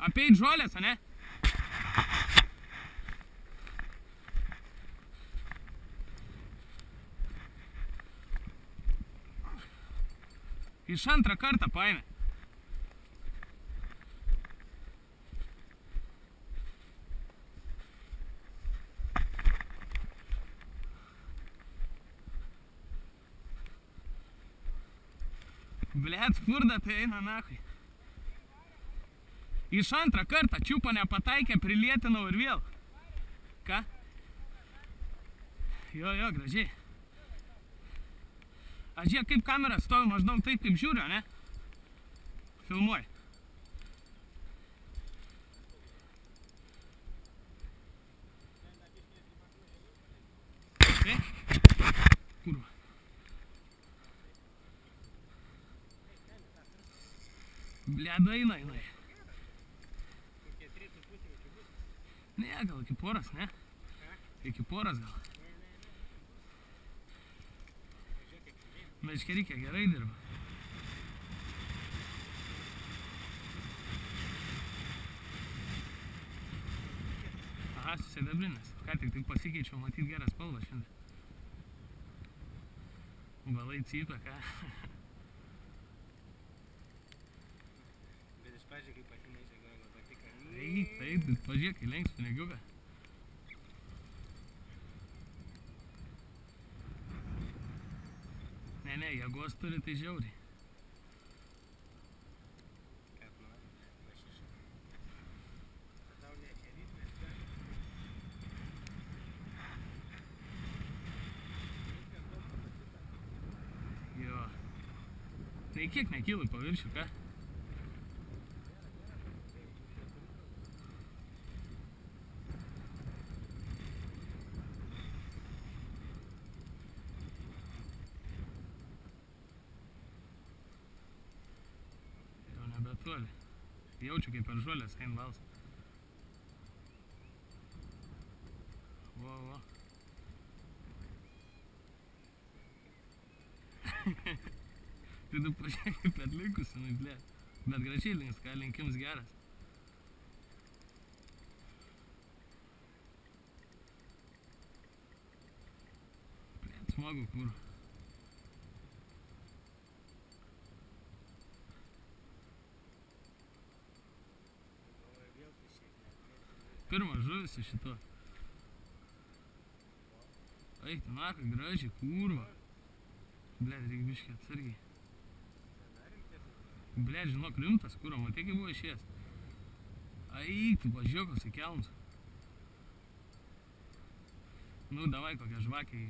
Apeit žolės, ane? Iš antrą kartą paėmė. Blet, furda tai eina nachai. Iš antrą kartą čiupo nepataikė, prilietinau ir vėl. Ką? Jo, gražiai. Aš žiūrėk, kaip kamera stovi, maždaug taip, kaip žiūriu, ne? Filmuoju. Kurva. Bleda eina. Ne, gal iki poras, ne? Iki poras gal. Meškerikė gerai dirba. Aha, susidabrinės. Ką tik pasikeičiau, matyt geras spalvas šiandien. Balai cypia, ką? Bet iš pažiūrė, kaip patinaičia galima patika. Taip, pažiūrėk, įlenks pinigiuką. Ne, jėgos turi, tai žiauriai. Ką tu nori? Lašiša. Tau nešeryt, nes ką? Jo. Tai kiek nekyla į paviršių, ką? Nebetoli. Jaučiu, kaip per žolės eina valsas. Va. Tai tu pažiūrėk, kaip atlinkus, blė. Bet gražiai links, ką linkims geras. Blė, smagu, kur. Pirmas žuvis iš šito. Eik, naka, gražiai, kurva. Blėd, reikia biškį atsargiai. Blėd, žinok, rimtas, kurva, matai, kaip buvo išėjęs. Eik, tu pažiūrėkos į kelmus. Nu, davai, kokią žvakę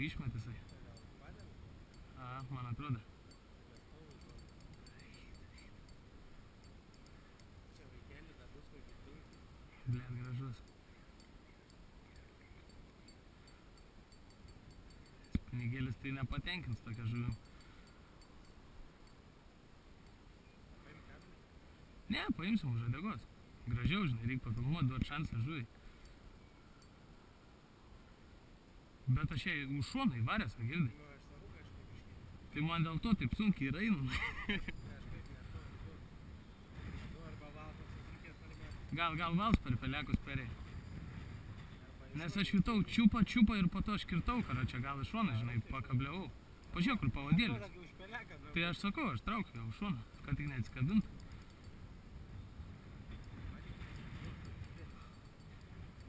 išmetisai. A, man atrodo. Blėd, gražus. Pinigėlis tai nepatenkins tokią žuvim. Ne, paimsim už uodegos. Gražiau, žinai, reikia papilmuoti, duoti šansą žuviai. Bet aš jai už šoną įvaręs, va girdai. Tai man dėl to taip sunkiai ir eina. Gal vals per pelekus perė. Nes aš jutau čiupą ir po to aš kirtau, kada čia gal iš šoną, žinai, pakabliavau. Pažiūrėk, kur pavadėlis. Tai aš sakau, aš traukiu jau šoną, kad tik neatskabintų.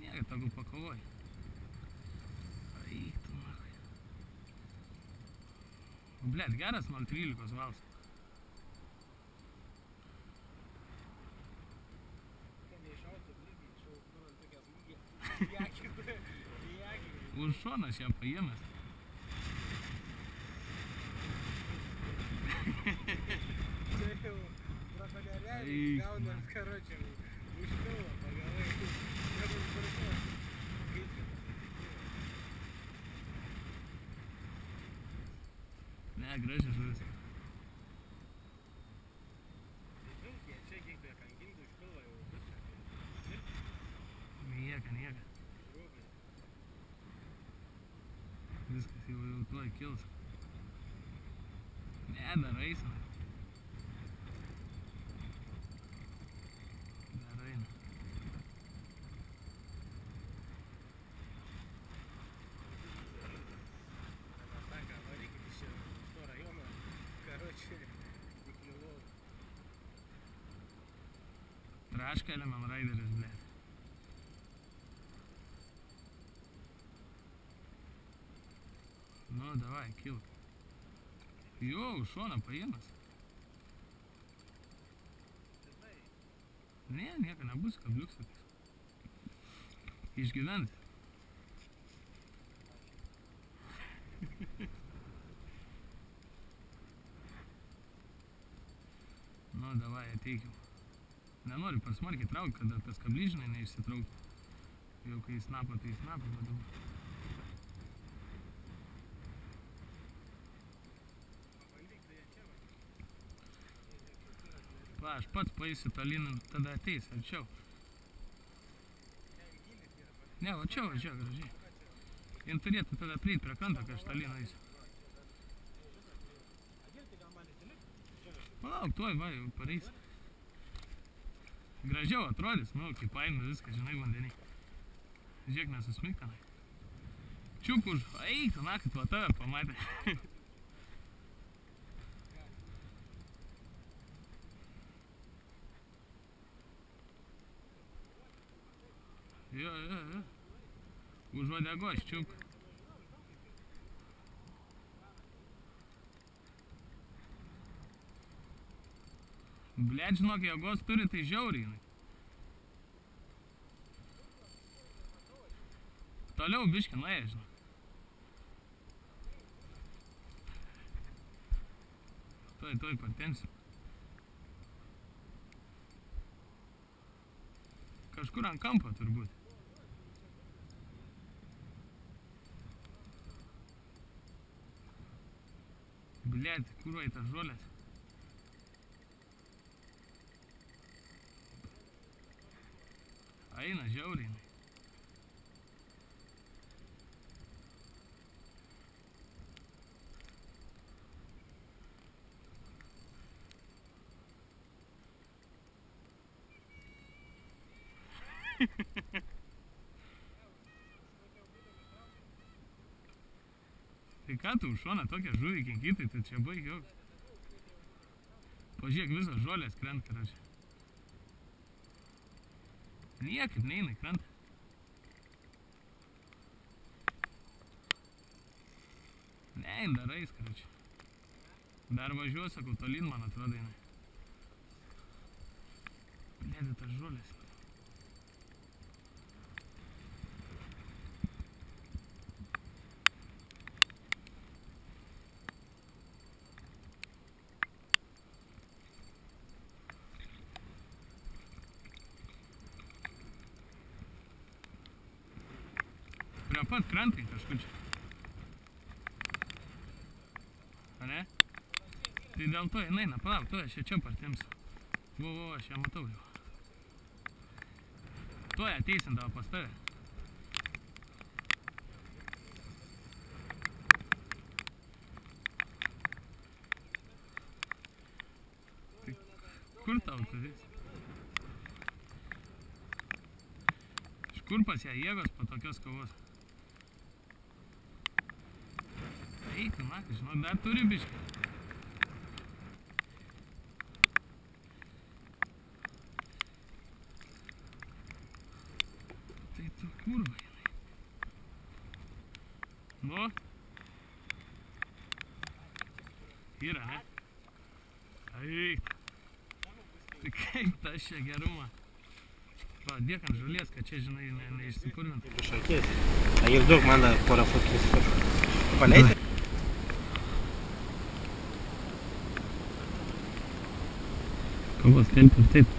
Nieka, tegul pakovoji. Eik, tu machai. Blėd, geras 0,13 vals. Už šoną aš ją paėmęs. Čia jau profiliariai gaunam karočiam. Už pilą pagavai. Nebus burkos. Ne, graži žuvis. Sunkiai, čia kiek be kankintų už pilą jau visą. Nieka. Viskas jau tuoj kils. Ne, dar eisim. Graškelė man raideris, ble. Nu, davai, kilk. Jo, už šoną paėmas. Ne, nieko nebus, kabliuks. Išgyventi. Nu, davai, ateikim. Nenoriu per smarkiai traukti, kada tas kablys, žinai, neišsitraukti. Jau kai snapa, tai snapa, bet dabar. Va, aš pats paeisiu tolyn, tada ateis, arčiau. Ne, va čia važiuoja gražiai. Jin turėtų tada prieit prie kranto, kai aš tolyn eisiu. Palauk, tuoj, va, jau pareis. Gražiau atrodys, nu, kaip paėmė viską, žinai, vandenį. Žiūrėk, nesusmik tenai. Čiuk už, eik, nakit, va tave pamatė. Jo. Už uodegos, čiuk. Blet, žinok, jėgos turi, tai žiauriai. Toliau biškį nuėjo, žinok. Tuoj patensiu. Kažkur ant kampo turbūt. Blet, kur vai tas žolės? Eina žiauriai. Tai ką tu už šoną tokią žuvį kinkytai, tai čia baig joks. Pažiūrėk, visos žolės krenta, kražiai. Niekaip neina į krantą. Ne, dar eis, kračiai. Dar važiuoju, sakau, tolyn, man atrodo, jinai. Blėdė tas žolės. Prie pat krantai kažkur čia. A ne? Tai dėl to jinai, palauk, tuoj aš čia partemsiu. Vo, aš ją matau jau. Tuoj ateisindavo pas tave. Tai kur tau turės? Iš kur pas ją jėgos po tokios kovos? Eik, matai, žinau, dar turi biškį. Tai tu kurva jinai. Nu? Yra, ne? Eik. Tai kaip tas čia gerumą. Va, dėk ant žolės, kad čia, žinai, neišsikurvintų. Šakės. A ir daug man porą fotkės. Paleidai? Kovos tempius, taip.